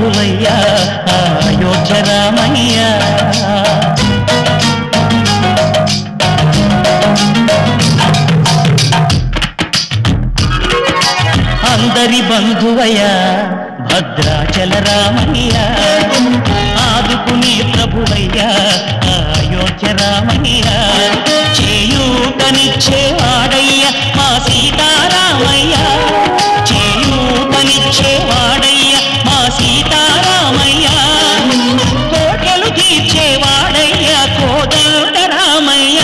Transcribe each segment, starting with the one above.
బంధువయ్యా అయోధ్య రామయ్య. అందరి బంధువయ్యా భద్రాచల రామయ్య, ఆదుకునే ప్రభువయ్యా అయోధ్య రామయ్య. చేయూతనిచ్చేవాడయ్య మా సీతారామయ్య, చేయూతనిచ్చేవాడయ్య మా సీతారామయ్య. కోటలు తీర్చేవాడయ్య కోదండ రామయ్య.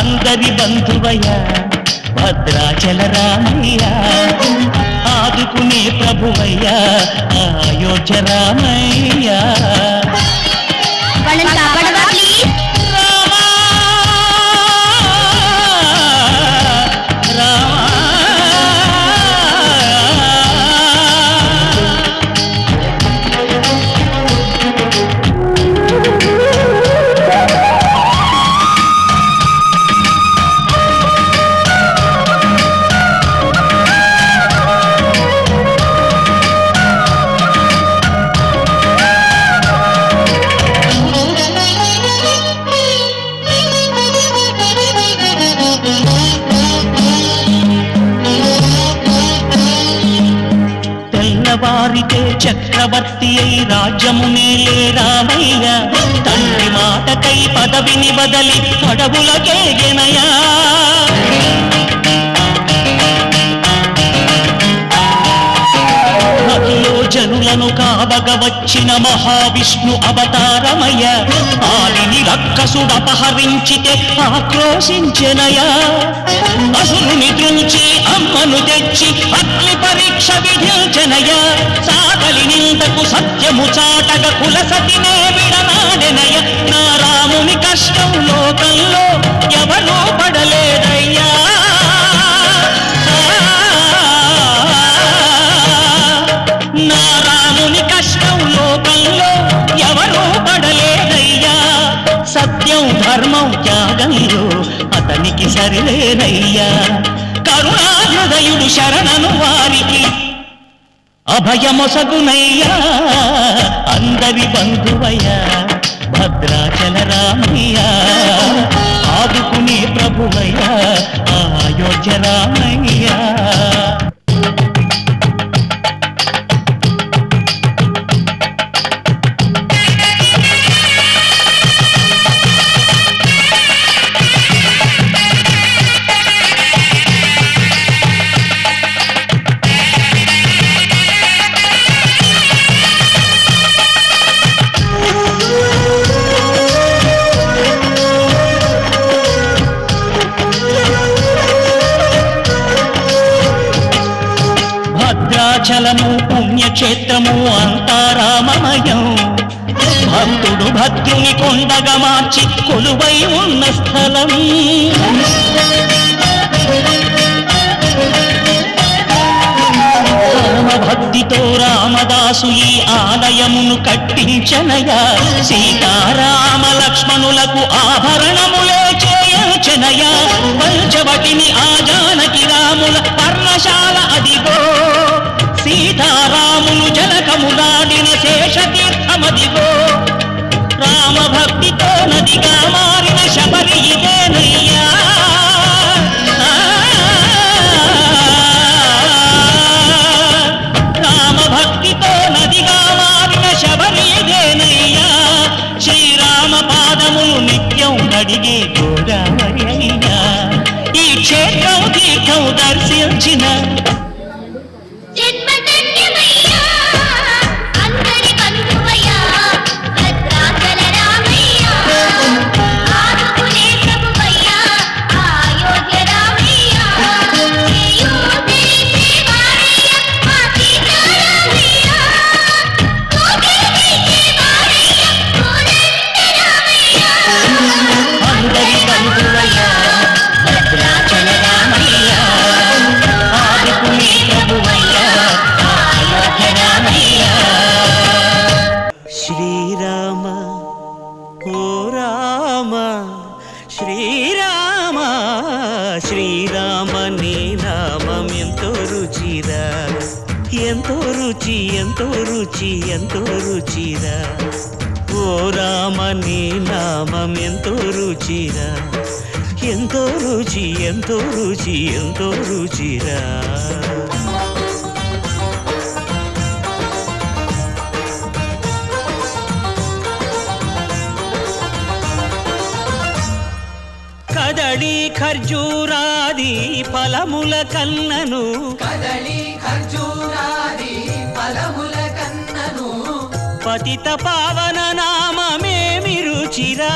అందరి బంధువయ్య భద్రాచల రామయ్య, ఆదుకునే ప్రభువయ్య అయోధ్య రామయ్య. వారితే చక్రవర్తి అయి రాజ్యమునేలే రామయ్య. తండ్రి మాటకై పదవిని బదలి అడవులకేగెనయా. నదిలో జనులను కావగ వచ్చిన మహావిష్ణు అవతారమయ్య. ఆలిని రక్కసుడపహరించితే ఆక్రోశించెనయా. అసురుని త్రుంచి అమ్మను తెచ్చి అగ్ని పరీక్ష విధించెనయ. సాగలి నిందకు సత్యము చాటగ కులసతినే విడనాడెనయ. నా రాముని కష్టం లోకంలో ఎవరూ పడలేదయ్యా. నా రాముని కష్టం లోకంలో ఎవరూ పడలేదయ్యా. సత్యం ధర్మం త్యాగంలో అతనికి సరిలేనయ్యా. కరుణాహృదయుడు శరణను వారికి అభయమొసగునయ్యా. అందరి బంధువయ్యా భద్రాచల రామయ్య, ఆదుకునే ప్రభువయ్యా అయోధ్య రామయ్య. భద్రాచలము పుణ్యక్షేత్రము అంతా రామమయం. భక్తుడు భక్తుని కొండగా మార్చి కొలువై ఉన్న స్థలం. భక్తితో రామదాసు ఈ ఆలయమును కట్టించనయా. సీతారామ లక్ష్మణులకు ఆభరణములే చేయించనయా. పంచవటిని ఆ జానకి రాముల పర్ణశాల అదిగో. సీతారాములు జలకములాడిన శేషతీర్థమదిగో. రామభక్తితో నదిగా మారిన శబరి ఇదేనయ్యా. రామభక్తితో నదిగా మారిన శబరి ఇదేనయ్యా. శ్రీరామ పాదములు నిత్యం కడిగే గోదావరి అయ్యా. ఈ క్షేత్రం తీర్థం దర్శించిన రుచి ఎంతో రుచి ఎంతో రుచిరా ఓ రామ నీ నామం ఎంతో రుచిరా ఎంతో రుచి ఎంతో రుచి ఎంతో రుచిరా కదళి ఖర్జూరాది ఫలముల కన్నను కదళి ఖర్జూరాది ఫలముల కన్నను పతిత పావన నామమేమి రుచిరా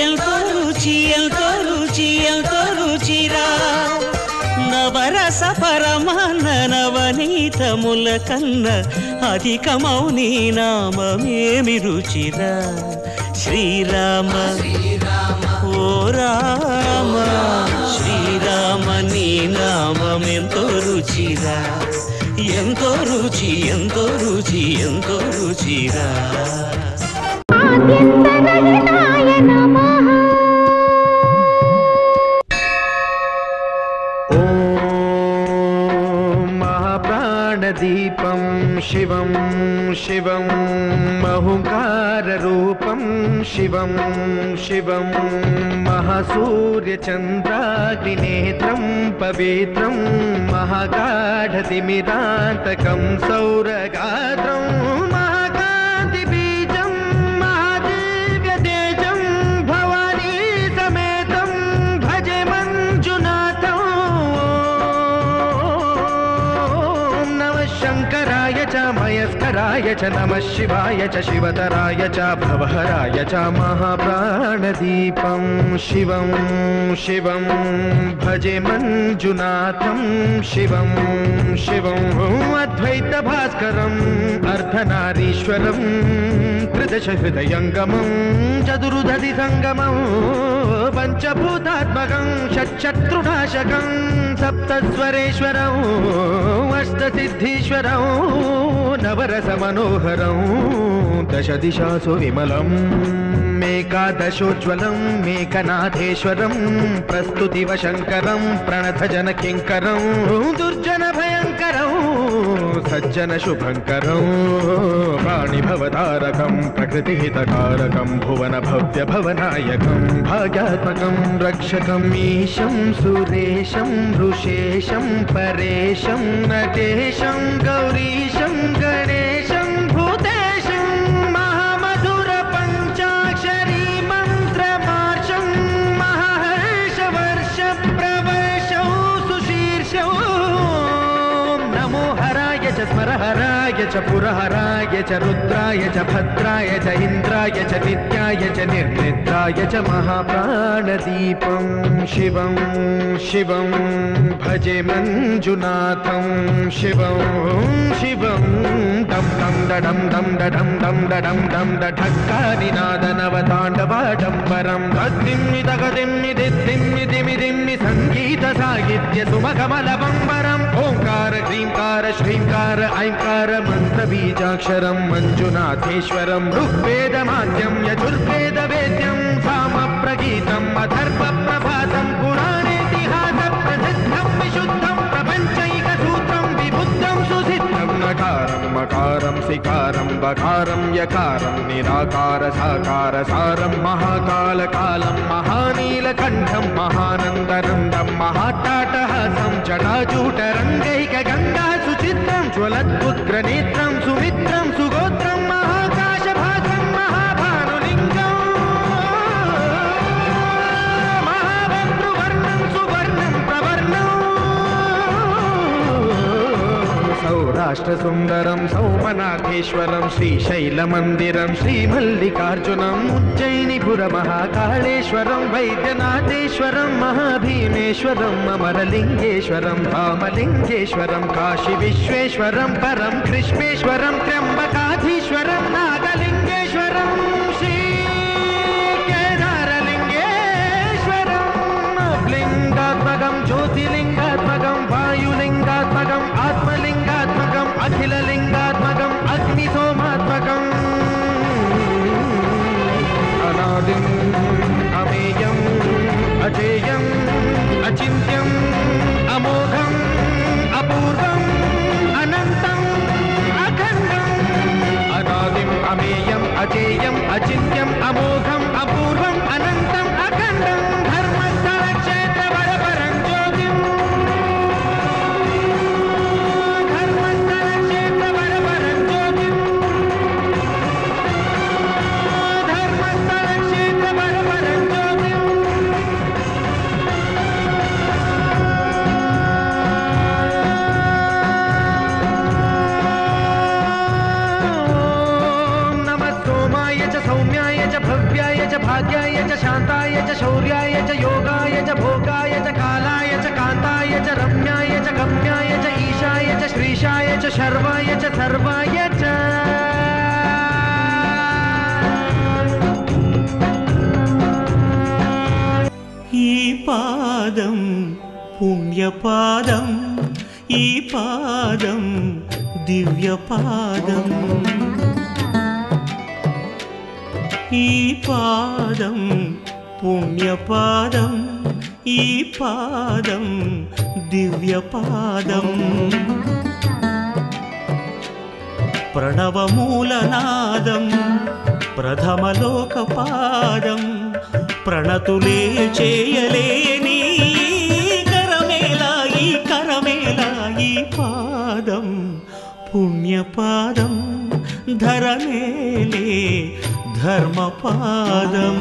ఎంతో రుచి ఎంతో రుచి ఎంతో రుచిరా నవరస పరమాన్న నవనీతముల కన్న అధికమౌ నీ నామమేమి రుచిరా శ్రీరామ ఓ రామ శ్రీరామ నీ నామం ఎంతో రుచిరా ఎంతో రుచి ఎంతో రుచి ఎంతో రుచిరా దీపం శివం శివం మహుంకారరూపం శివం శివం మహాసూర్యచంద్రాగ్నినేత్రం పవిత్రం మహాగాఢతిమిరాంతకం సౌరగాత్రం మహాకాంతిబీజం మహాదివ్యతేజం భవానీ సమేతం భజే మంజునాథం శంకరాయ చ మయస్కరాయ చ నమః శివాయ చ శివతరాయ చ భవహరాయ చ మహాప్రాణదీపం శివం శివం భజే మంజునాథం శివం శివం అద్వైత భాస్కరం అర్ధనారీశ్వరం త్రిదశ హృదయంగమం చతురుదధి సంగమం పంచభూతాత్మకం షట్శత్రునాశకం సప్తస్వరేశ్వరం అష్టసిద్ధీశ్వరం నవరస మనోహరం దశ దిశాసు విమలం మేకాదశోజ్వలం మేకనాథేశ్వరం ప్రస్తుతివ శంకరం ప్రణత జన కింకరం దుర్జన భయంకరం సజ్జన శుభంకరం ప్రాణిభవతారకం ప్రకృతిహితకారకం భువన భవ్య భవనాయకం భాగ్యాత్మకం రక్షకం ఈశం సురేశం ఋషేశం పరేశం నటేశం గౌరీశం గణేశం భూతేశం మహామధుర పంచాక్షరీ మంత్రమార్షం మహర్షవర్ష ప్రవర్షం సుశీర్షం నమో హరాయ చ స్మరహరాయ చ పురహరాయ చ రుద్రాయ చ భద్రాయ చ ఇంద్రాయ చ నిత్యాయ చ నిర్నిద్రాయ చ మహాప్రాణదీపం శివం శివం భజే మంజునాథం శివం శివం డం డం డడం డం డడం డం డడం డం ఢక్కానినాదనవతాండవాడంబరం తద్దిమ్మి తగదిమ్మి దిద్దిమ్మి దిమి దిమ్మి సంగీత సాహిత్య సుమకమలవంబరం ఓంకార హ్రీంకార శ్రీంకార ఐంకార మంత్ర బీజాక్షరం మంజునాథేశ్వరం ఋగ్వేదమాద్యం యజుర్వేద వేద్యం సామ ప్రగీతం అథర్వ ప్రభాతం పురాణేతిహాస ప్రసిద్ధం విశుద్ధం ప్రపంచైక సూత్రం విబుద్ధం సుసిద్ధం నకారం మకారం సికారం బకారం యకారం నిరాకార సాకార సారం మహాకాల కాలం మహానీలకంఠం మహానందనందం మహాటాటహాసం జటాజూటరంగైక గంగా సుచిత్రం జ్వలద్భుగ్రనేత్రం సుమిత్రం సుగోత్రం మహాకాశభాసం మహాభానులింగం మహాభద్రువర్ణం సువర్ణం ప్రవర్ణం సౌరాష్ట్రసుందరం సౌమనాథేశ్వరం శ్రీశైలమందిరం శ్రీమల్లికార్జునం ఉజ్జయినిపుర మహాకాళేశ్వరం వైద్యనాథేశ్వరం మహాభీమేశ్వరం అమరలింగేశ్వరం రామలింగేశ్వరం కాశీ విశ్వేశ్వరం పరం కృష్ణేశ్వరం త్ర్యంబకాధీశ్వరం నాగలింగేశ్వరం శ్రీ కేదారలింగేశ్వరం లింగాత్మకం జ్యోతిలింగాత్మకం వాయులింగాత్మకం ఆత్మలింగాత్మకం అఖిలలింగాత్మకం అగ్నిసోమాత్మకం అనాదిం అమేయం అజేయం అచింత్యం అమోఘం అపూర్వం అనంతం అజేయం అచింత్యం అమోఘం అపూర్వం అనంతం అఖండం ధర్మస్థల క్షేత్ర వరపరం జ్యోతిం ధర్మస్థల క్షేత్ర వరపరం జ్యోతిం ధర్మస్థల క్షేత్ర వరపరం జ్యోతిం सौम्याय च भव्याय च भाग्याय च शान्ताय च शौर्याय च योगाय च भोगाय च कालाय च कान्ताय च रम्याय च गम्याय च ईशाय च श्रीशाय च शर्वाय च सर्वाय च ఈ పాదం పుణ్యపాదం ఈ పాదం దివ్యపాదం ఈ పాదం పుణ్యపాదం ఈ పాదం దివ్యపాదం ప్రణవమూలనాదం ప్రథమలోకపాదం ప్రణతులే చేయలేని కరమేలా ఈ కరమేలా ఈ పాదం పుణ్యపాదం ధరనేలే ధర్మపాదం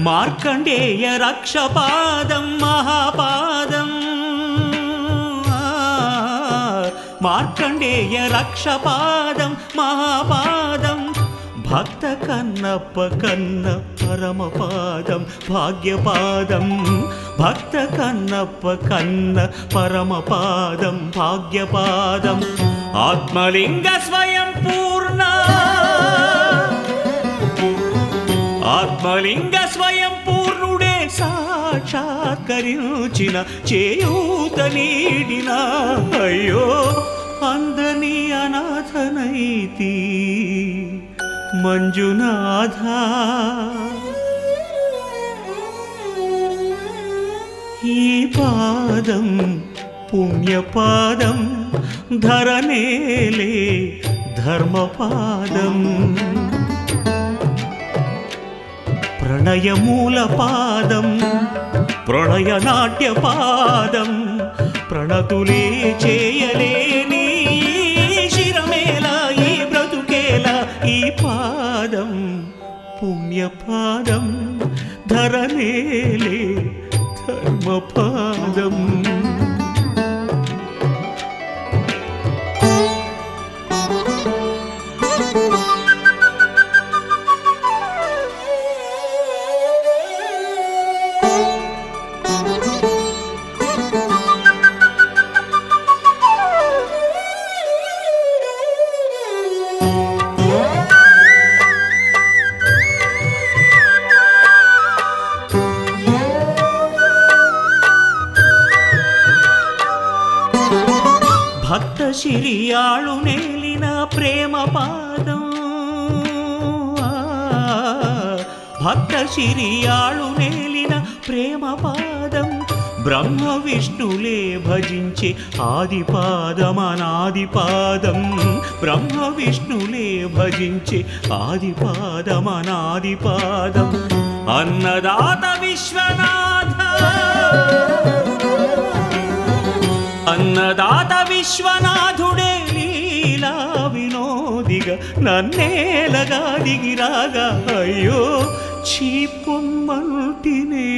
మార్కండేయ రక్షపాదం మహాపాదం మార్కండేయ రక్షపాదం మహాపాదం భక్త కన్నప్ప కన్న పరమపాదం భాగ్యపాదం భక్త కన్నప్ప కన్న పరమపాదం భాగ్యపాదం ఆత్మలింగ స్వయం పూర్ణ ఆత్మలింగ స్వయం పూర్ణుడే సాక్షాత్కరించిన చేయూత నీడిన అయ్యో అందని అనాథనైతి మంజునాథ ఈ పాదం పుణ్యపాదం ధరనేలే ధర్మపాదం ప్రణయమూలపాదం ప్రణయనాట్యపాదం ప్రణతులే చేయలేని శిరమేలా ఈ బ్రతుకేలా ఈ పాదం పుణ్యపాదం ధరనేలే ధర్మపాదం భక్త శిరియాళు నేలిన ప్రేమ పాదం భక్త శిరియాళు నేలిన ప్రేమ పాదం బ్రహ్మ విష్ణులే భజించే ఆదిపాదం అనాదిపాదం బ్రహ్మ విష్ణులే భజించే ఆదిపాదం అనాదిపాదం అన్నదాత విశ్వనాథ అన్నదాత విశ్వనాథుడే లీలా వినోదిగా నన్నేలగా దిగిరాగా అయ్యో చీపొమ్మంటినే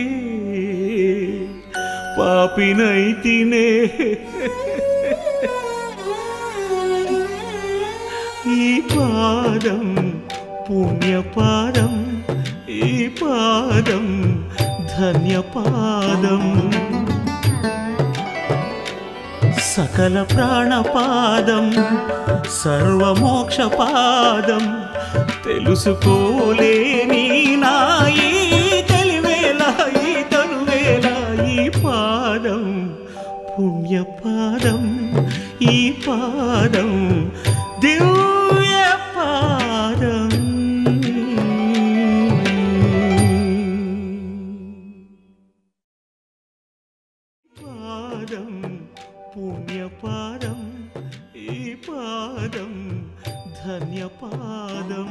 పాపినైతినే ఈ పాదం పుణ్యపాదం ఈ పాదం ధన్యపాదం సకల ప్రాణపాదం సర్వమోక్షపాదం తెలుసుకోలేని నాయి తెలివేళ ఈ తనువేళ ఈ పాదం పుణ్యపాదం ఈ పాదం దివ్య పాదం పాదం పుణ్యపాదం ఈ పాదం ధన్యపాదం